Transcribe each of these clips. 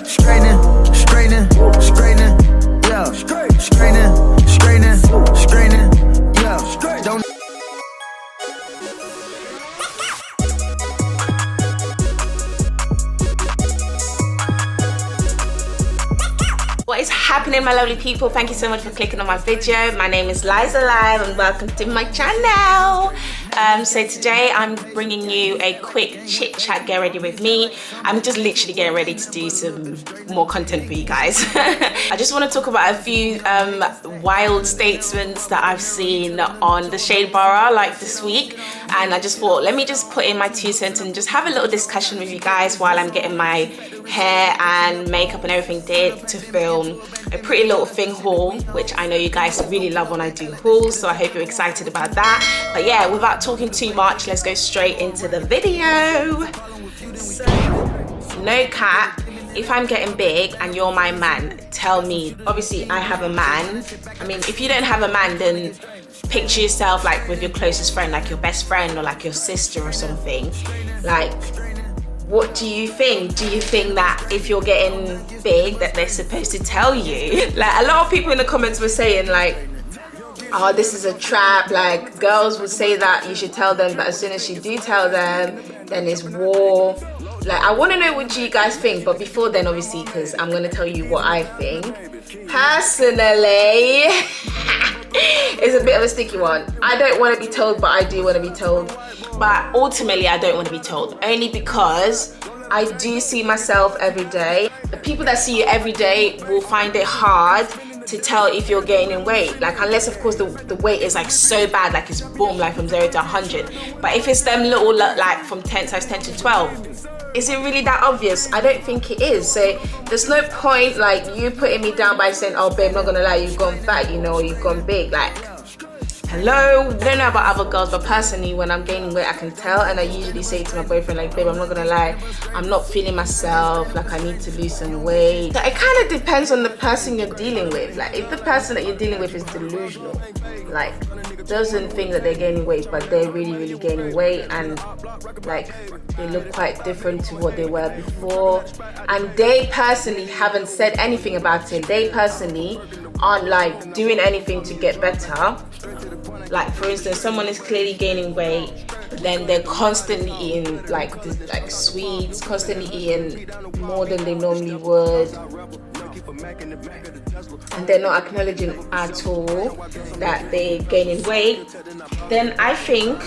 Straightening, straightening, straightening, yeah. Straightening, straightening, straightening, yeah. Don't. What is happening, my lovely people? Thank you so much for clicking on my video. My name is Liza Live and welcome to my channel. So today I'm bringing you a quick chit chat, get ready with me. I'm just literally getting ready to do some more content for you guys. I just want to talk about a few wild statements that I've seen on the shade bar like this week, and I just thought let me just put in my 2 cents and just have a little discussion with you guys while I'm getting my hair and makeup and everything did to film a pretty little thing haul, which I know you guys really love when I do hauls, so I hope you're excited about that. But yeah, without talking too much, let's go straight into the video. So, no cap, if I'm getting big and you're my man, tell me. Obviously I have a man. I mean, if you don't have a man, then picture yourself like with your closest friend, like your best friend or like your sister or something. Like, what do you think? Do you think that if you're getting big that they're supposed to tell you? Like, a lot of people in the comments were saying like, oh, this is a trap. Like, girls would say that you should tell them, but as soon as you do tell them, then it's war. Like, I want to know what you guys think, but before then, obviously, because I'm going to tell you what I think. Personally, it's a bit of a sticky one. I don't want to be told, but I do want to be told. But ultimately, I don't want to be told, only because I do see myself every day. The people that see you every day will find it hard to tell if you're gaining weight, like, unless of course the weight is like so bad, like it's boom, like from 0 to 100. But if it's them little, like from 10 size 10 to 12, is it really that obvious? I don't think it is. So there's no point like you putting me down by saying, oh babe, not gonna lie, you've gone fat, you know, or you've gone big. Like, hello? I don't know about other girls, but personally, when I'm gaining weight, I can tell, and I usually say to my boyfriend, like, babe, I'm not gonna lie, I'm not feeling myself, like, I need to lose some weight. So it kind of depends on the person you're dealing with. Like, if the person that you're dealing with is delusional, like, doesn't think that they're gaining weight, but they're really, really gaining weight, and, like, they look quite different to what they were before, and they personally haven't said anything about it, they personally aren't, like, doing anything to get better. Like, for instance, someone is clearly gaining weight, but then they're constantly eating like sweets, constantly eating more than they normally would, and they're not acknowledging at all that they're gaining weight. Then I think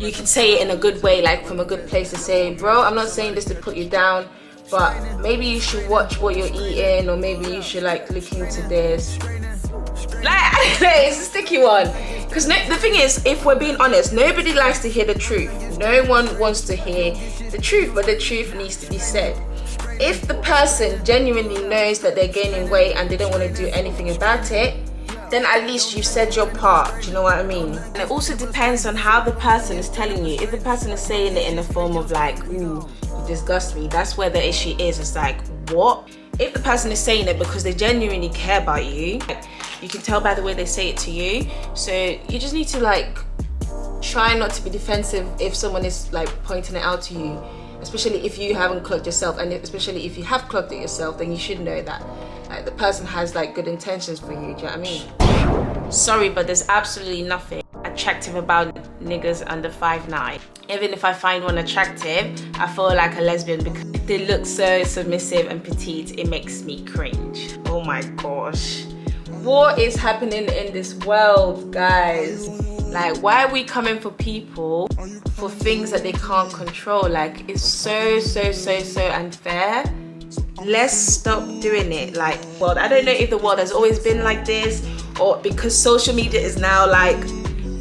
you can say it in a good way, like from a good place, to say, bro, I'm not saying this to put you down, but maybe you should watch what you're eating, or maybe you should like look into this. Like, I don't know, it's a sticky one. Because the thing is, if we're being honest, nobody likes to hear the truth. No one wants to hear the truth, but the truth needs to be said. If the person genuinely knows that they're gaining weight and they don't want to do anything about it, then at least you've said your part, do you know what I mean? And it also depends on how the person is telling you. If the person is saying it in the form of like, ooh, you disgust me, that's where the issue is. It's like, what? If the person is saying it because they genuinely care about you, you can tell by the way they say it to you. So you just need to like try not to be defensive if someone is like pointing it out to you, especially if you haven't clocked yourself, and especially if you have clocked it yourself, then you should know that like the person has like good intentions for you. Do you know what I mean? Sorry, but there's absolutely nothing attractive about niggas under 5'9". Even if I find one attractive, I feel like a lesbian because they look so submissive and petite. It makes me cringe. Oh my gosh. What is happening in this world, guys? Like, why are we coming for people for things that they can't control? Like, it's so unfair. Let's stop doing it. Like, well, I don't know if the world has always been like this, or because social media is now like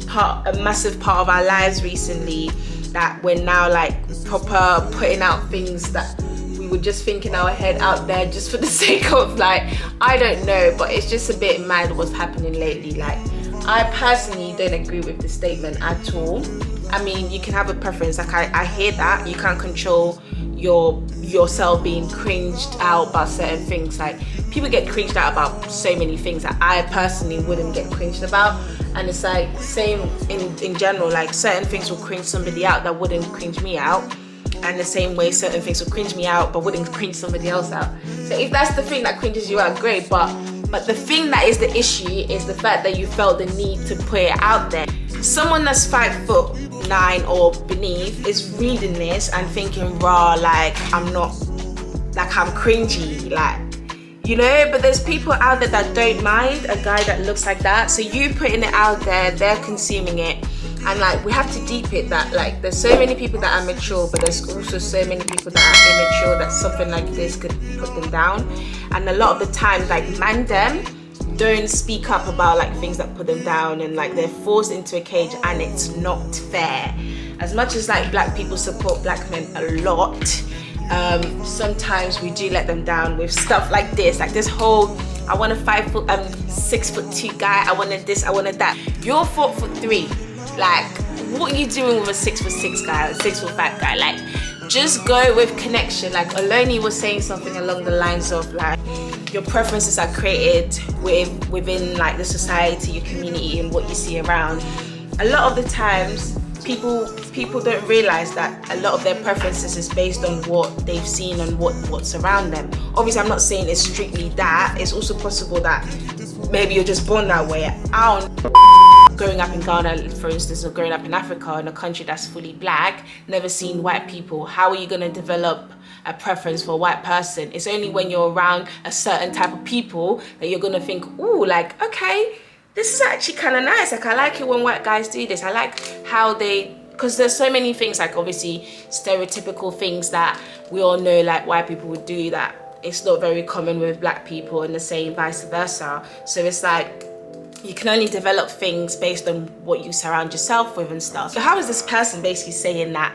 a massive part of our lives recently, that we're now like proper putting out things that we would just think in our head out there just for the sake of, like, I don't know, but it's just a bit mad what's happening lately. Like, I personally don't agree with the statement at all. I mean, you can have a preference, like I hear that you can't control yourself being cringed out about certain things. Like, people get cringed out about so many things that I personally wouldn't get cringed about, and it's like same in general, like certain things will cringe somebody out that wouldn't cringe me out. and the same way certain things will cringe me out but wouldn't cringe somebody else out. So if that's the thing that cringes you out, great, but the thing that is the issue is the fact that you felt the need to put it out there. Someone that's 5'9" or beneath is reading this and thinking, raw, like I'm cringy, like, you know, but there's people out there that don't mind a guy that looks like that. So you putting it out there, they're consuming it, and like we have to deep it that like there's so many people that are mature, but there's also so many people that are immature that something like this could put them down. And a lot of the time, like them don't speak up about like things that put them down, and like they're forced into a cage, and it's not fair. As much as like black people support black men a lot, sometimes we do let them down with stuff like this whole I want a 6'2" guy, I wanted this, I wanted that. You're 4'3". Like, what are you doing with a 6'6" guy or a 6'5" guy? Like, just go with connection. Like Oloni was saying something along the lines of like your preferences are created within like the society, your community, and what you see around. A lot of the times people don't realize that a lot of their preferences is based on what they've seen and what's around them. Obviously, I'm not saying it's strictly that. It's also possible that maybe you're just born that way. Growing up in Ghana, for instance, or growing up in Africa, in a country that's fully black, never seen white people, how are you going to develop a preference for a white person? It's only when you're around a certain type of people that you're going to think, ooh, like, okay, this is actually kind of nice. Like, I like it when white guys do this. I like how because there's so many things, like obviously stereotypical things that we all know like white people would do that it's not very common with black people, and the same vice versa. So it's like you can only develop things based on what you surround yourself with and stuff. So how is this person basically saying that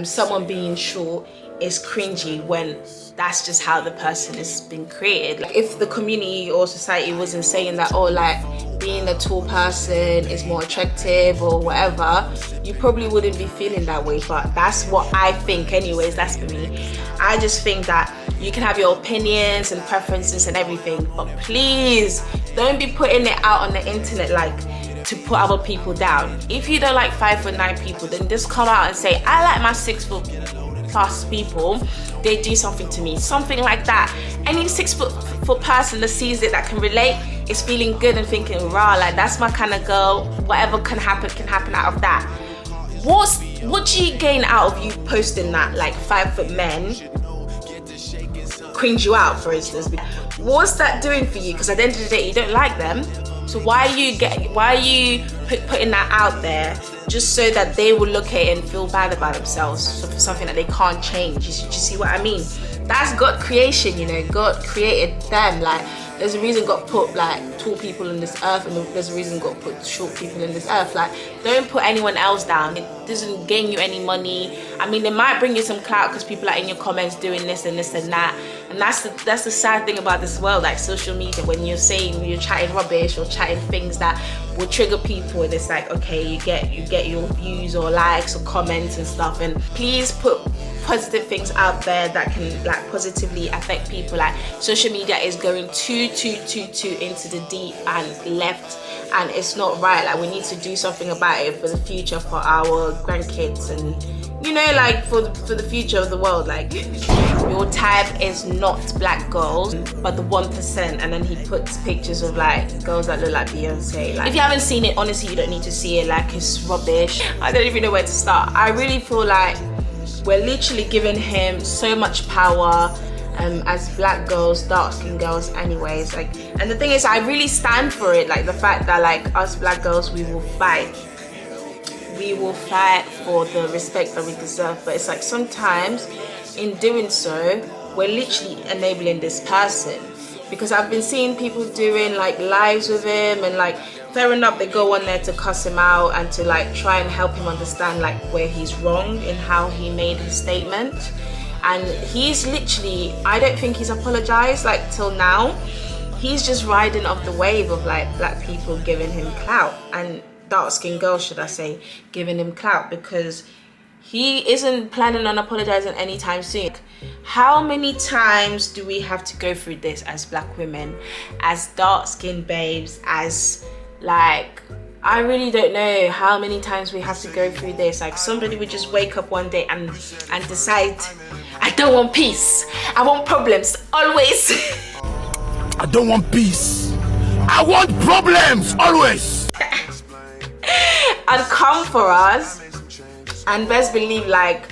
someone being short is cringy when that's just how the person has been created? Like, if the community or society wasn't saying that, oh, like being a tall person is more attractive or whatever, you probably wouldn't be feeling that way. But that's what I think anyways. That's for me. I just think that you can have your opinions and preferences and everything, but please don't be putting it out on the internet like to put other people down. If you don't like 5'9" people, then just come out and say, I like my 6'+ people, they do something to me, something like that. Any 6'4" person that sees it, that can relate, is feeling good and thinking, rah, like that's my kind of girl, whatever can happen out of that. What do you gain out of you posting that, like 5' men cringe you out, for instance? What's that doing for you? Because at the end of the day, you don't like them. So why are you putting that out there just so that they will look at it and feel bad about themselves for something that they can't change? You see what I mean? That's God creation, you know. God created them. Like, there's a reason God put like tall people in this earth, and there's a reason God put short people in this earth. Like, don't put anyone else down. It doesn't gain you any money. I mean, it might bring you some clout because people are in your comments doing this and this and that. And that's the sad thing about this world, like social media, when you're chatting rubbish or chatting things that will trigger people, and it's like, okay, you get your views or likes or comments and stuff. And please put positive things out there that can like positively affect people. Like, social media is going too into the deep and left, and it's not right. Like, we need to do something about it for the future, for our grandkids, and you know, like for the future of the world. Like, your type is not black girls, but the 1%. And then he puts pictures of like girls that look like Beyonce. Like, if you haven't seen it, honestly, you don't need to see it. Like, it's rubbish. I don't even know where to start. I really feel like we're literally giving him so much power as black girls, dark-skinned girls anyways. Like, and the thing is, I really stand for it. Like, the fact that like us black girls, we will fight for the respect that we deserve. But it's like sometimes in doing so, we're literally enabling this person, because I've been seeing people doing like lives with him, and like, fair enough, they go on there to cuss him out and to like try and help him understand like where he's wrong in how he made his statement. And he's literally, I don't think he's apologized like till now. He's just riding off the wave of like black people giving him clout, and dark-skinned girls, should I say, giving him clout, because he isn't planning on apologizing anytime soon. How many times do we have to go through this as black women, as dark-skinned babes, as like I really don't know how many times we have to go through this. Like somebody would just wake up one day and decide, I don't want peace, I want problems always. I don't want peace, I want problems always. And come for us. And best believe, like,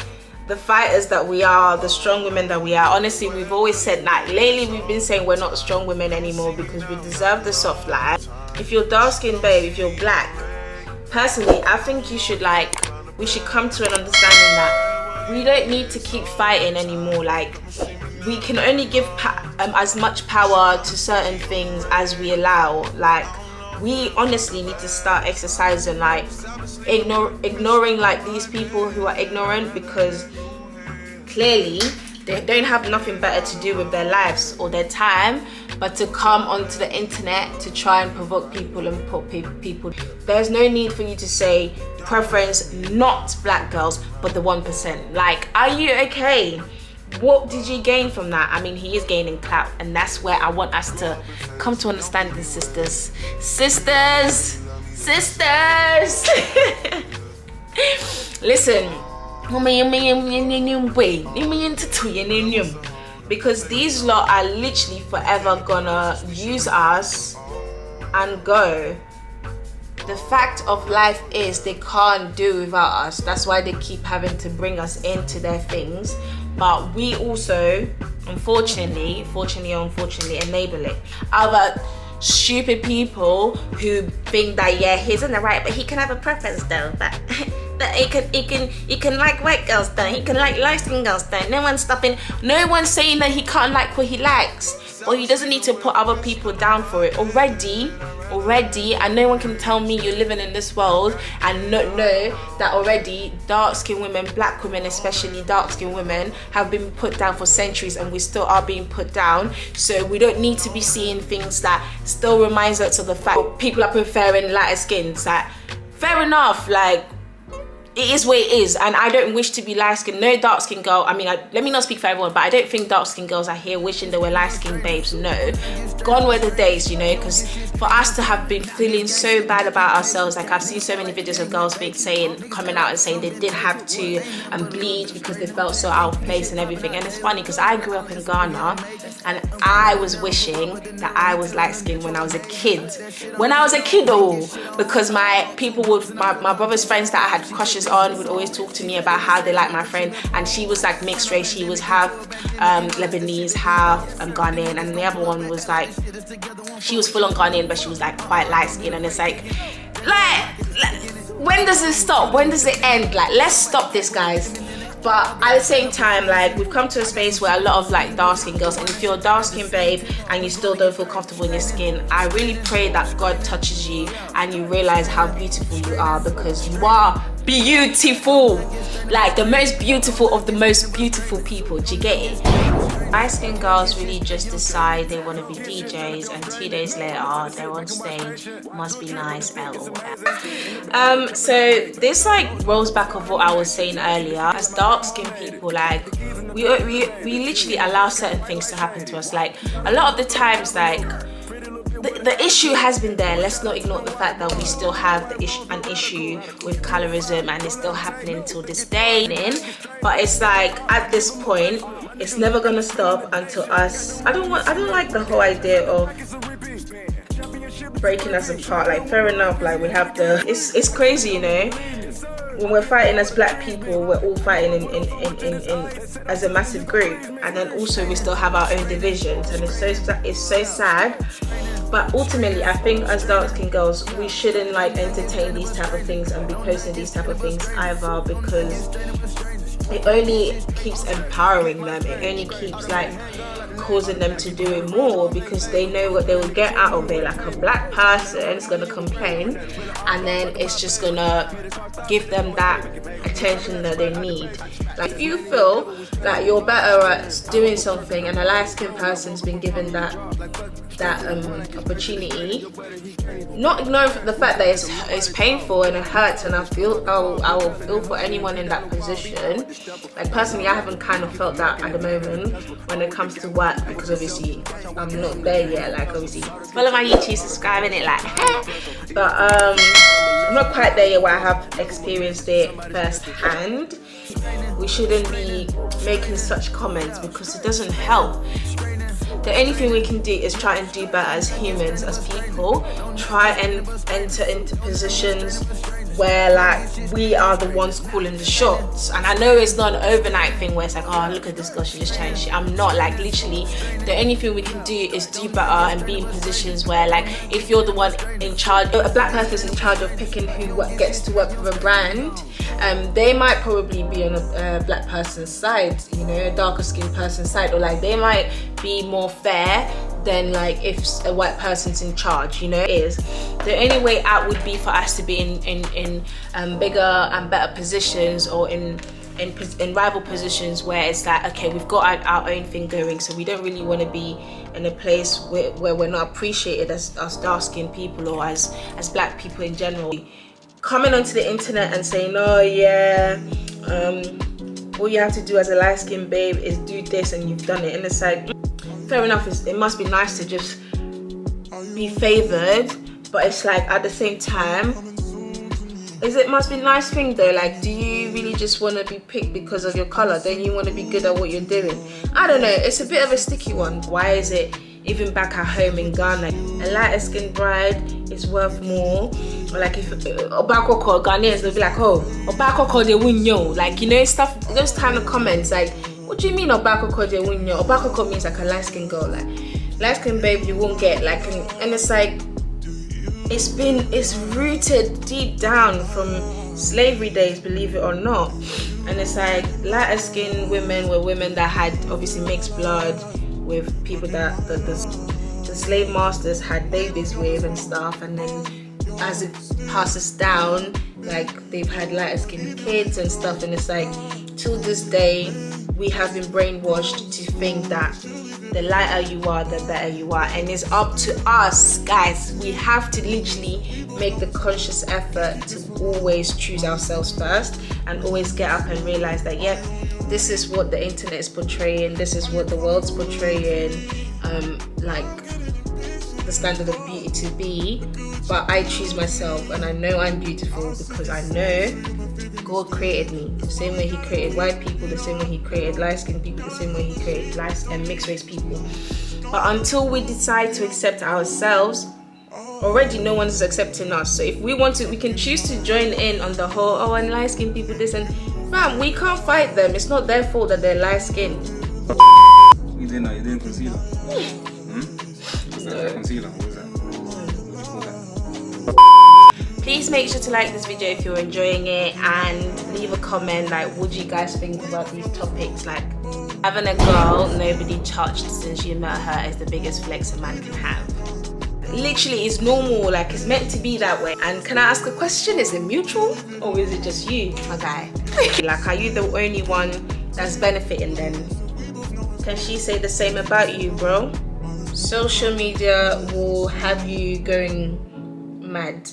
the fighters that we are, the strong women that we are, honestly, we've always said that. Lately we've been saying we're not strong women anymore because we deserve the soft life. If you're dark skinned, babe, if you're black, personally I think you should, like, we should come to an understanding that we don't need to keep fighting anymore. Like, we can only give as much power to certain things as we allow. Like, we honestly need to start exercising, like, ignoring like these people who are ignorant, because clearly they don't have nothing better to do with their lives or their time but to come onto the internet to try and provoke people and put people. There's no need for you to say preference not black girls but the 1%. Like, are you okay? What did you gain from that? I mean, he is gaining clout, and that's where I want us to come to understand this, sisters. Listen, because these lot are literally forever gonna use us and go. The fact of life is they can't do without us. That's why they keep having to bring us into their things. But we also, unfortunately, enable it. Other stupid people who think that, yeah, he's in the right, but he can have a preference though. But he can like white girls though. He can like light skinned girls though. No one's saying that he can't like what he likes. Or he doesn't need to put other people down for it. Already, and no one can tell me you're living in this world and not know that already dark-skinned women, black women, especially dark-skinned women, have been put down for centuries, and we still are being put down. So we don't need to be seeing things that still reminds us of the fact that people are preferring lighter skins. Like, fair enough, like, it is what it is, and I don't wish to be light-skinned. No dark-skinned girl, I mean, let me not speak for everyone, but I don't think dark-skinned girls are here wishing they were light-skinned babes. No, gone were the days, you know, because for us to have been feeling so bad about ourselves, like, I've seen so many videos of girls coming out and saying they did have to bleed because they felt so out of place and everything. And it's funny because I grew up in Ghana, and I was wishing that I was light-skinned when I was a kid. Because my brother's friends that I had crushes on would always talk to me about how they like my friend, and she was like mixed race. She was half Lebanese, half Ghanaian, and the other one was like, she was full on Ghanaian but she was like quite light skinned. And it's like when does it stop? When does it end? Like, let's stop this, guys. But at the same time, like, we've come to a space where a lot of like dark skinned girls, and if you're a dark skinned babe and you still don't feel comfortable in your skin, I really pray that God touches you and you realize how beautiful you are, because you are beautiful, like the most beautiful of the most beautiful people. Do you get it? Light skinned girls really just decide they want to be DJs, and 2 days later they're on stage, must be nice, LOL. So this like rolls back of what I was saying earlier. As dark skinned people, like, we literally allow certain things to happen to us. Like, a lot of the times, like, the issue has been there. Let's not ignore the fact that we still have an issue with colorism, and it's still happening till this day. But it's like, at this point, it's never gonna stop until us. I don't like the whole idea of breaking us apart. Like, fair enough, like, we have the, it's crazy, you know. When we're fighting as black people, we're all fighting in as a massive group, and then also we still have our own divisions, and it's so sad. But ultimately, I think as dark-skinned girls, we shouldn't like entertain these type of things and be posting these type of things either, because it only keeps empowering them. It only keeps like causing them to do it more, because they know what they will get out of it. Like, a black person is gonna complain, and then it's just gonna give them that attention that they need. Like if you feel that you're better at doing something and a light-skinned person's been given that opportunity, not ignoring the fact that it's painful and it hurts, and I will feel for anyone in that position. Like personally, I haven't kind of felt that at the moment when it comes to work, because obviously I'm not there yet. Like obviously follow my YouTube, subscribe and it like but I'm not quite there yet where I have experienced it firsthand. We shouldn't be making such comments because it doesn't help. The only thing we can do is try and do better as humans, as people. Try and enter into positions where like we are the ones calling the shots. And I know it's not an overnight thing where it's like, oh look at this girl, she just changed shit. I'm not. Like literally the only thing we can do is do better and be in positions where like if you're the one in charge, a black person's in charge of picking who gets to work with a brand, they might probably be on a black person's side, you know, a darker skinned person's side, or like they might be more fair than like if a white person's in charge, you know. The only way out would be for us to be in bigger and better positions, or in rival positions where it's like, okay, we've got our own thing going, so we don't really want to be in a place where we're not appreciated as dark-skinned people or as black people in general. Coming onto the internet and saying, oh yeah, all you have to do as a light-skinned babe is do this and you've done it, and it's like, fair enough, it must be nice to just be favored, but it's like at the same time, it must be a nice thing though. Like, do you really just want to be picked because of your color? Don't you want to be good at what you're doing? I don't know, it's a bit of a sticky one. Why is it even back at home in Ghana, a lighter skinned bride is worth more? Or like if Obakoko Ghanaians, they'll be like, oh, Obakoko they win yo, like, you know, stuff, those kind of comments. Like, what do you mean Obakoko they win yo? Obakoko means like a light skinned girl, like light skinned babe you won't get, like, and it's like, it's rooted deep down from slavery days, believe it or not. And it's like lighter skinned women were women that had obviously mixed blood with people that the slave masters had babies with and stuff, and then as it passes down, like they've had lighter skinned kids and stuff, and it's like till this day we have been brainwashed to think that the lighter you are, the better you are. And it's up to us, guys. We have to literally make the conscious effort to always choose ourselves first, and always get up and realize that, yep, this is what the internet is portraying, this is what the world's portraying, like the standard of beauty to be, but I choose myself, and I know I'm beautiful because I know God created me the same way he created white people, the same way he created light-skinned people, the same way he created mixed race people. But until we decide to accept ourselves, already no one is accepting us. So if we want to, we can choose to join in on the whole, oh, and light-skinned people this, and fam, we can't fight them. It's not their fault that they're light-skinned. You didn't concealer? No. Concealer, what was that? Please make sure to like this video if you're enjoying it, and leave a comment like, what do you guys think about these topics? Like, having a girl nobody touched since you met her is the biggest flex a man can have. Literally, it's normal, like it's meant to be that way. And can I ask a question? Is it mutual, or is it just you, my guy? Like, are you the only one that's benefiting then? Can she say the same about you, bro? Social media will have you going mad.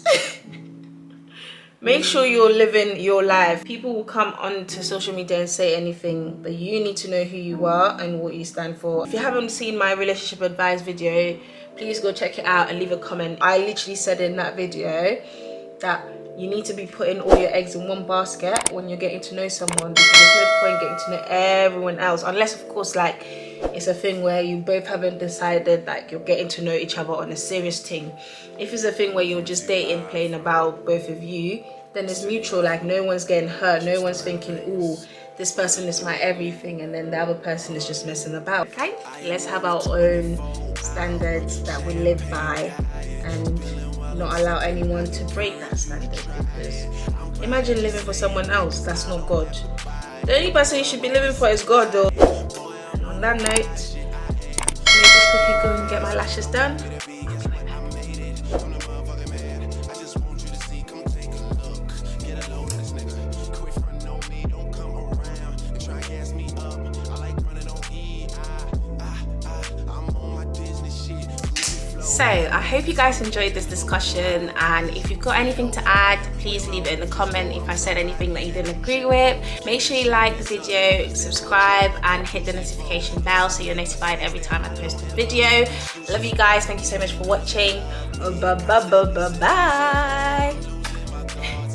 Make sure you're living your life. People will come onto social media and say anything, but you need to know who you are and what you stand for. If you haven't seen my relationship advice video, please go check it out and leave a comment. I literally said in that video that you need to be putting all your eggs in one basket when you're getting to know someone, because there's no point getting to know everyone else, unless of course like it's a thing where you both haven't decided like you're getting to know each other on a serious thing. If it's a thing where you're just dating, playing about both of you, then it's mutual, like no one's getting hurt, no one's thinking, ooh, this person is my everything, and then the other person is just messing about. Okay, let's have our own standards that we live by and not allow anyone to break that standard, because imagine living for someone else that's not God. The only person you should be living for is God, though. And on that note, let me just quickly go and get my lashes done. So I hope you guys enjoyed this discussion, and if you've got anything to add, please leave it in the comment. If I said anything that you didn't agree with, make sure you like the video, subscribe, and hit the notification bell so you're notified every time I post a video. Love you guys. Thank you so much for watching. Bye.